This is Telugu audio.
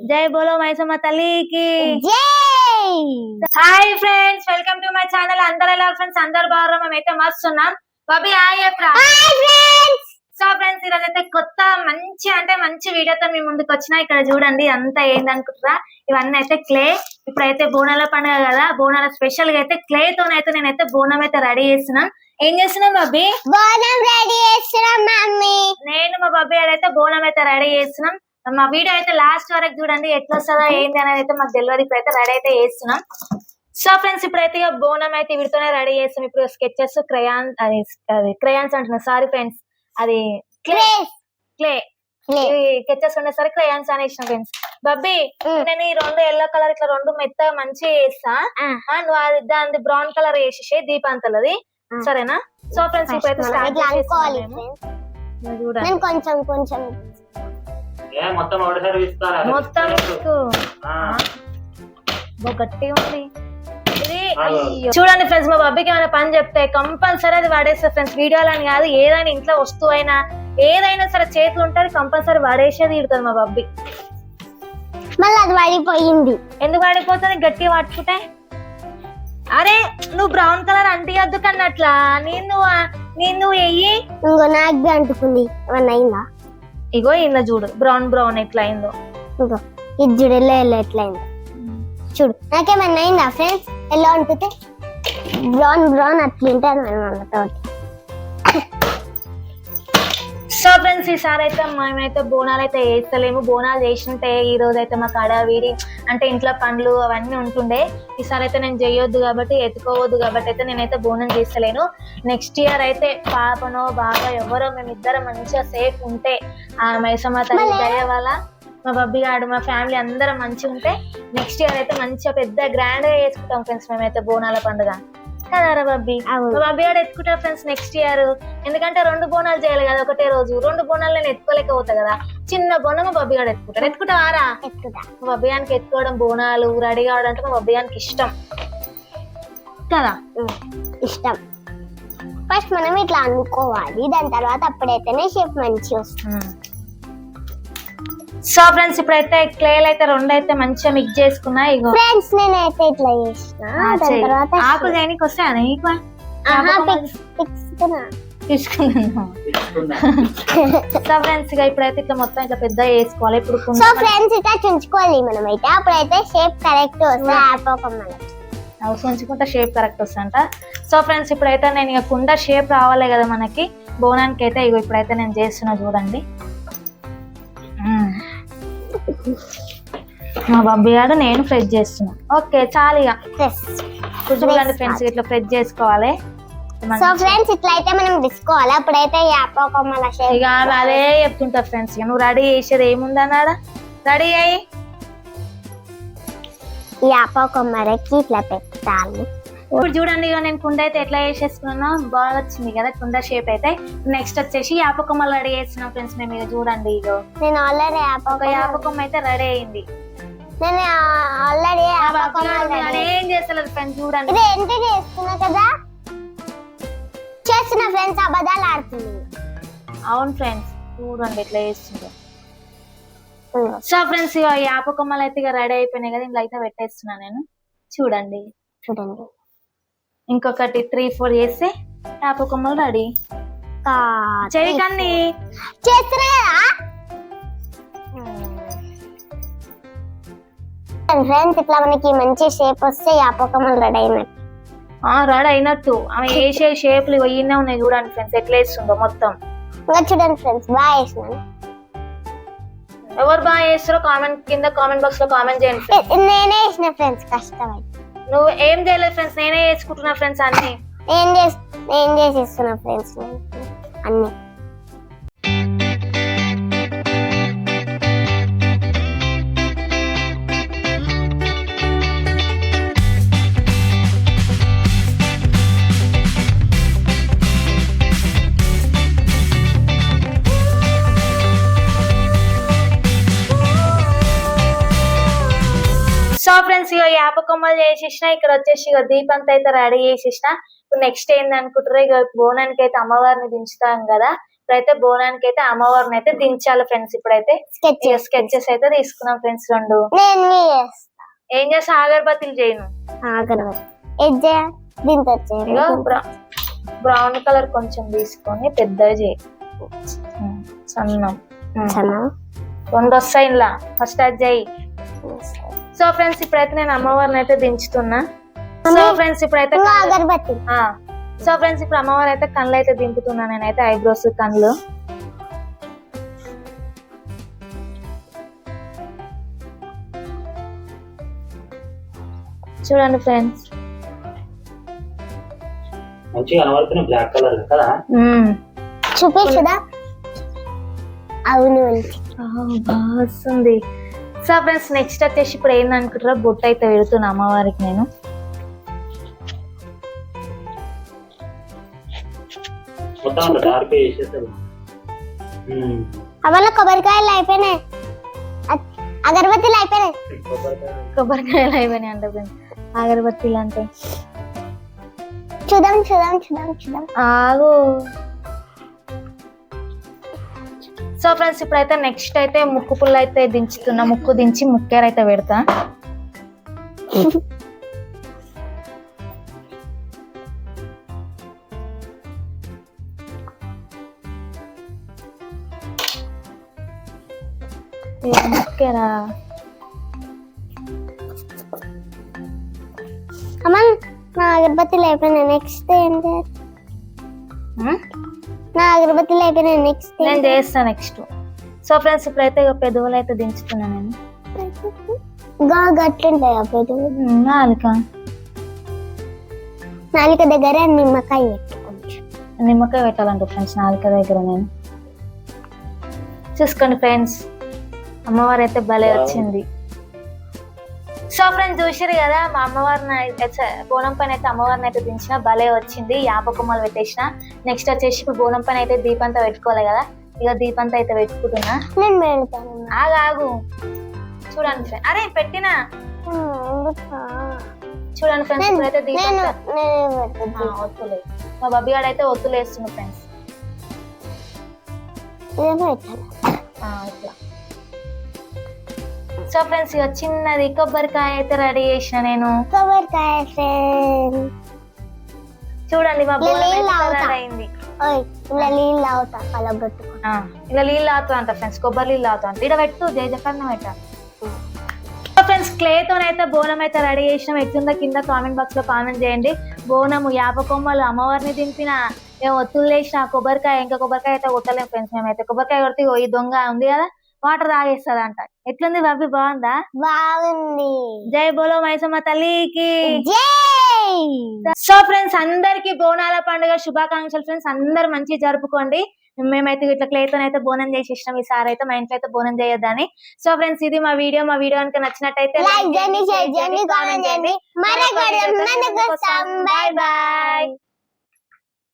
జై బోలో మైసమ్మ తల్లికి జై. Hi friends, welcome to my channel. అందరు ఎలా ఫ్రెండ్స్? అందరు బాగా మేమైతే మస్తు ఉన్నాం. బాబీ హాయ్ చెప్పరా. సో ఫ్రెండ్స్, ఈరోజు అయితే కొత్త మంచి వీడియోతో మీ ముందుకు వచ్చిన. ఇక్కడ చూడండి అంతా ఏందనుకుంటారా, ఇవన్నీ అయితే క్లే. ఇప్పుడైతే బోనాల పండుగ కదా, బోనాల స్పెషల్ గా అయితే క్లే తోనైతే నేనైతే బోనం అయితే రెడీ చేస్తున్నాం. ఏం చేస్తున్నాం బాబీ? బోనం రెడీ చేస్తున్నాం మమ్మీ. నేను మా బాబీ అయితే బోనం అయితే రెడీ చేస్తున్నాం. మా వీడియో అయితే లాస్ట్ వరకు చూడండి, ఎట్లా వస్తుందో ఏంటి అనేది అయితే మాకు తెలియదు. ఇప్పుడైతే రెడీ అయితే చేస్తున్నాం. సో ఫ్రెండ్స్, ఇప్పుడైతే ఇక బోనం అయితే వీటితోనే రెడీ చేస్తాం. ఇప్పుడు స్కెచెస్ క్రయాన్స్ అంటున్నా, సారీ ఫ్రెండ్స్, అది క్లే స్కెచెస్ ఉండేసరికి క్రయాన్స్ అని ఇచ్చిన ఫ్రెండ్స్. బబ్బీ, నేను ఈ రెండు ఎల్లో కలర్ ఇట్లా రెండు మెత్తగా మంచిగా వేస్తా, నువ్వు దాని బ్రౌన్ కలర్ వేసేసి దీపాంతలది, సరేనా? సో ఫ్రెండ్స్, ఇప్పుడైతే స్టార్ట్ చూడండి. కొంచెం కొంచెం మొత్తం గట్టిగా ఉంది ఇది. చూడండి ఫ్రెండ్స్, మా బాబీకి ఏమైనా పని చెప్తే కంపల్సరీ అది వాడేస్తారు ఫ్రెండ్స్. వీడియోలు అని కాదు, ఏదైనా ఇంట్లో వస్తువు అయినా ఏదైనా సరే చేతులు ఉంటుంది కంపల్సరీ వాడేసేది ఇడుతుంది మా బాబీ. మళ్ళీ అది వాడిపోయింది. ఎందుకు వాడిపోతుంది? గట్టిగా పట్టుకుంటే. అరే నువ్వు బ్రౌన్ కలర్ అంటియద్దు కన్నట్లా, నేను వెయ్యి. ఇంకో నాకు అంటుకుంది. ఏమన్నా అయిందా? ఇగో ఇంద చూడు, బ్రౌన్ ఎట్లా అయిందో. ఇంకో ఇది చూడు, ఎల్లో ఎట్లా అయిందో చూడు. నాకేమన్నా అయిందా ఫ్రెండ్స్? ఎల్లో అంటుతే బ్రౌన్ అట్లుంటుంది మనతో. సో ఫ్రెండ్స్, ఈసారి అయితే మేమైతే బోనాలు అయితే వేస్తలేము. బోనాలు చేసినట్టే ఈ రోజు అయితే మాకు అడవిడి అంటే ఇంట్లో పండ్లు అవన్నీ ఉంటుండే. ఈసారి అయితే నేను చేయొద్దు కాబట్టి, ఎత్తుకోవద్దు కాబట్టి అయితే నేనైతే బోనం చేస్తలేను. నెక్స్ట్ ఇయర్ అయితే పాపనో బాగా ఎవరో మేమిద్దరం మంచిగా సేఫ్ ఉంటే, ఆ మైసమ్మ తల్లి దయ వల్ల మా బబ్బీ గాడు మా ఫ్యామిలీ అందరం మంచిగా ఉంటే నెక్స్ట్ ఇయర్ అయితే మంచిగా పెద్ద గ్రాండ్ గా చేసుకుంటాం ఫ్రెండ్స్ మేమైతే బోనాల పండుగ కదారా బబ్బీ. మా బబ్బీ గారు ఎత్తుకుంటారు ఫ్రెండ్స్ నెక్స్ట్ ఇయర్. ఎందుకంటే 2 బోనాలు చేయాలి కదా ఒకటే రోజు. 2 బోనాలు నేను ఎత్తుకోలేకపోతా కదా, చిన్న బోనం మా బబ్బీ గారు ఎత్తుకుంటారు. ఎత్తుకుంటావారా? మా బబ్బీ గారికి ఎత్తుకోవడం, బోనాలు రెడీ కావడం అంటే మా బబ్బీ గారికి ఇష్టం కదా. ఇష్టం. ఫస్ట్ మనం ఇట్లా అనుకోవాలి, దాని తర్వాత అప్పుడైతేనే షేప్ మంచిగా వస్తుంది. సో ఫ్రెండ్స్, ఇప్పుడైతే క్లేలు అయితే 2 అయితే మంచిగా మిక్స్ చేసుకున్నా. ఇగో ఫ్రెండ్స్, నేనైతే ఇట్లా చేసిన. దాని తర్వాత ఆకు చేయడానికి వస్తాయా నీకు? తీసుకున్నాను. సో ఫ్రెండ్స్, ఇప్పుడైతే ఇట్లా మొత్తం ఇట్లా పెద్ద వేసుకోవాలి. ఇప్పుడు సో ఫ్రెండ్స్, ఇట్లా చుంచుకోవాలి మనం అయితే. అప్పుడైతే షేప్ కరెక్ట్ వస్తుంది. ఉంచుకుంటే షేప్ కరెక్ట్ వస్తుందంట. సో ఫ్రెండ్స్, ఇప్పుడైతే నేను ఇక కుండ షేప్ రావాలి కదా మనకి బోనానికి అయితే. ఇగో ఇప్పుడైతే నేను చేస్తున్నా చూడండి. మా బబ్బీ గారు నేను ఫ్రెష్ చేస్తున్నా. ఓకే చాలు ఇక. చూడండి ఫ్రెండ్స్, ఇట్లా ఫ్రెష్ చేసుకోవాలి. సో ఫ్రెండ్స్, ఇట్లా అయితే మనం తీసుకోవాలి. అప్పుడైతే ఇక అదే చెప్తుంటా ఫ్రెండ్స్. ఇక నువ్వు రెడీ చేసేది ఏముందన్నాడా, రెడీ అయ్యి యాపకొమ్మరకి ఇట్లా పెట్టాలి. ఇప్పుడు చూడండి, ఇక నేను కుండ అయితే ఎట్లా చేసేసుకున్నా, బాగా వచ్చింది కదా కుండ షేప్ అయితే. నెక్స్ట్ వచ్చేసి యాపకొమ్మలు రెడీ చేస్తున్నాం ఫ్రెండ్స్ మేము. ఇక చూడండి, ఇగో నేను ఆల్రెడీ యాపకొమ్మ అయితే రెడీ అయింది. నేను ఆల్రెడీ ఏం చేస్తలేదు ఫ్రెండ్స్, చూడండి. ఇది ఎంట్రీ చేస్తున్నా కదా, చేస్తున్న ఫ్రెండ్స్, అబద్ధాలు ఆడుతుంది. అవును ఫ్రెండ్స్, చూడండి ఎట్లా చేస్తుందో. సో ఫ్రెండ్స్, ఇక యాపకొమ్మలు అయితే ఇక రెడీ అయిపోయినాయి కదా, ఇంట్లో అయితే పెట్టేస్తున్నా నేను. చూడండి ఇంకొకటి 3-4 చేస్తే యాపకొమ్మలు రెడీ. చేయకండి చేస్తున్నా కదా ఫ్రెండ్స్. ఇట్లా మనకి మంచి షేప్ వస్తే యాపకొమ్మలు రెడీ అయినట్టు. రెడీ అయినట్టు. ఆమె వేసే షేప్లు ఇవన్నీ ఉన్నాయి చూడండి ఫ్రెండ్స్, ఎట్లా వేస్తుందో మొత్తం. ఇంకా చూడండి ఫ్రెండ్స్, బాగా వేసినాను. ఎవరు బాగా చేస్తారో కింద కామెంట్ బాక్స్ లో కామెంట్ చేయండి. నేనే వేసిన ఫ్రెండ్స్, కష్టమై. నువ్వు ఏం చేయలేదు ఫ్రెండ్స్, నేనే చేసుకుంటున్నా ఫ్రెండ్స్ అన్ని. నేను చేసేస్తున్నా ఫ్రెండ్స్ అన్ని. సో ఫ్రెండ్స్, ఇక యాపకొమ్మలు చేసేసిన. ఇక్కడ వచ్చేసి ఇక దీపంతో అయితే రెడీ చేసేసిన. ఇప్పుడు నెక్స్ట్ ఏంది అనుకుంటారు, ఇక బోనానికి అయితే అమ్మవారిని దించుతాం కదా. ఇప్పుడైతే బోనానికి అయితే అమ్మవారిని అయితే దించాలి ఫ్రెండ్స్. ఇప్పుడైతే స్కెచెస్ అయితే తీసుకున్నాం ఫ్రెండ్స్ 2. నేను ఏం చేస్తా, అగరబత్తిలు చేయను. ఇక బ్రౌన్ కలర్ కొంచెం తీసుకొని పెద్దగా చేయి, సన్నం. 2 వస్తాయి ఇలా, ఫస్ట్ అది చేయి. సో ఫ్రెండ్స్ ఇప్పుడైతే నేను అమ్మవారిని అయితే దించుతున్నా. సో ఫ్రెండ్స్ ఇప్పుడైతే అగరబత్తి. సో ఫ్రెండ్స్ ఇప్పుడు అమ్మవారు అయితే కళ్ళు అయితే దింపుతున్నా నేనైతే, ఐబ్రోస్ కళ్ళు. చూడండి ఫ్రెండ్స్, మంచిగా కనబడుతున్నాయి, బ్లాక్ కలర్ కదా. చూపించుదా? అవును బాగా వస్తుంది. సో ఫ్రెండ్స్ నెక్స్ట్ వచ్చేసి ఇప్పుడు ఏందనుకుంటారా, బొట్టు అయితే పెడుతున్నా అమ్మవారికి నేను. మొత్తం డార్క్ చేసేసారు. అవల్ల కొబ్బరికాయలు అయిపోయినాయి, అగరబత్తీలు అయిపోయినాయి. కొబ్బరికాయలు అయిపోయినాయి అంట ఫ్రెండ్స్, అగరబత్తీలు అంటే. చూద్దాం చూద్దాం చూద్దాం చూద్దాం. ఆగు. సో ఫ్రెండ్స్ ఇప్పుడైతే నెక్స్ట్ అయితే ముక్కు పుల్ల అయితే దించుతున్నా. ముక్కు దించి ముక్కేరు అయితే పెడతా. ముక్కేరా అమ్మన్, నా అగరబత్తీలు అయిపోయినాయి, నెక్స్ట్ ఏంటి? నా అగరబత్తీలు అయిపోయినాయి, నెక్స్ట్ నేను చేస్తా నెక్స్ట్. సో ఫ్రెండ్స్ ఇప్పుడైతే పెదవులు అయితే దించుతున్నా నేను. గట్లుంటాయి ఆ పెదవులు. నాలుక దగ్గర నిమ్మకాయ పెట్టుకోవచ్చు. నిమ్మకాయ పెట్టాలంట ఫ్రెండ్స్ నాలుక దగ్గర. నేను చూసుకోండి ఫ్రెండ్స్, అమ్మవారు అయితే భలే వచ్చింది. సో ఫ్రెండ్స్ చూసారు కదా, మా అమ్మవారిని అయితే బోనం పైన అయితే అమ్మవారిని అయితే దించిన, భలే వచ్చింది. యాపకొమ్మలు పెట్టేసిన. నెక్స్ట్ వచ్చేసి ఇప్పుడు బోనం పైన అయితే దీపంతో పెట్టుకోవాలి కదా, ఇక దీపంతో అయితే పెట్టుకుంటున్నా. నేను పెడతాను. ఆగు చూడండి ఫ్రెండ్స్, అరే పెట్టినా చూడండి ఫ్రెండ్స్. ఇప్పుడైతే దీపంతో ఒత్తులే, మా బబ్బీ గాడు అయితే ఒత్తులు వేస్తున్నా ఫ్రెండ్స్. ఇట్లా. సో ఫ్రెండ్స్ ఇక చిన్నది కొబ్బరికాయ అయితే రెడీ చేసిన నేను. కొబ్బరికాయ చూడండి మా బోనం అయింది. ఇలా నీళ్ళు అవుతా కలబెట్టుకో. ఇలా నీళ్ళు అవుతా అంట ఫ్రెండ్స్, కొబ్బరి నీళ్ళు అవుతా అంట. ఇక్కడ పెట్టు, జయజకరణ పెట్టాలి. ఫ్రెండ్స్ క్లేతోనైతే బోనం అయితే రెడీ చేసినాం. ఎట్లుందో కింద కామెంట్ బాక్స్ లో కామెంట్ చేయండి. బోనము, యాపకొమ్మలు, అమ్మవారిని దింపిన, ఒత్తులు వేసిన, కొబ్బరికాయ. ఇంకా కొబ్బరికాయ అయితే కొట్టలేము ఫ్రెండ్స్ మేమైతే. కొబ్బరికాయ కొడితే ఈ దొంగ ఉంది కదా, వాటర్ తాగేస్తుంది అంట. ఎట్లుంది బాబీ, బాగుందా? బాగుంది. జై బోలో మైసమ్మ తల్లికి. జై. సో ఫ్రెండ్స్ అందరికి బోనాల పండుగ శుభాకాంక్షలు ఫ్రెండ్స్. అందరు మంచిగా జరుపుకోండి. మేమైతే ఇట్లా క్లేతో అయితే బోనం చేసేసినాం. ఈసారి అయితే మా ఇంట్లో అయితే బోనం చేయొద్దని. సో ఫ్రెండ్స్ ఇది మా వీడియో కనుక నచ్చినట్టయితే లైక్ చేయండి, షేర్ చేయండి, కామెంట్ చేయండి. Bye bye.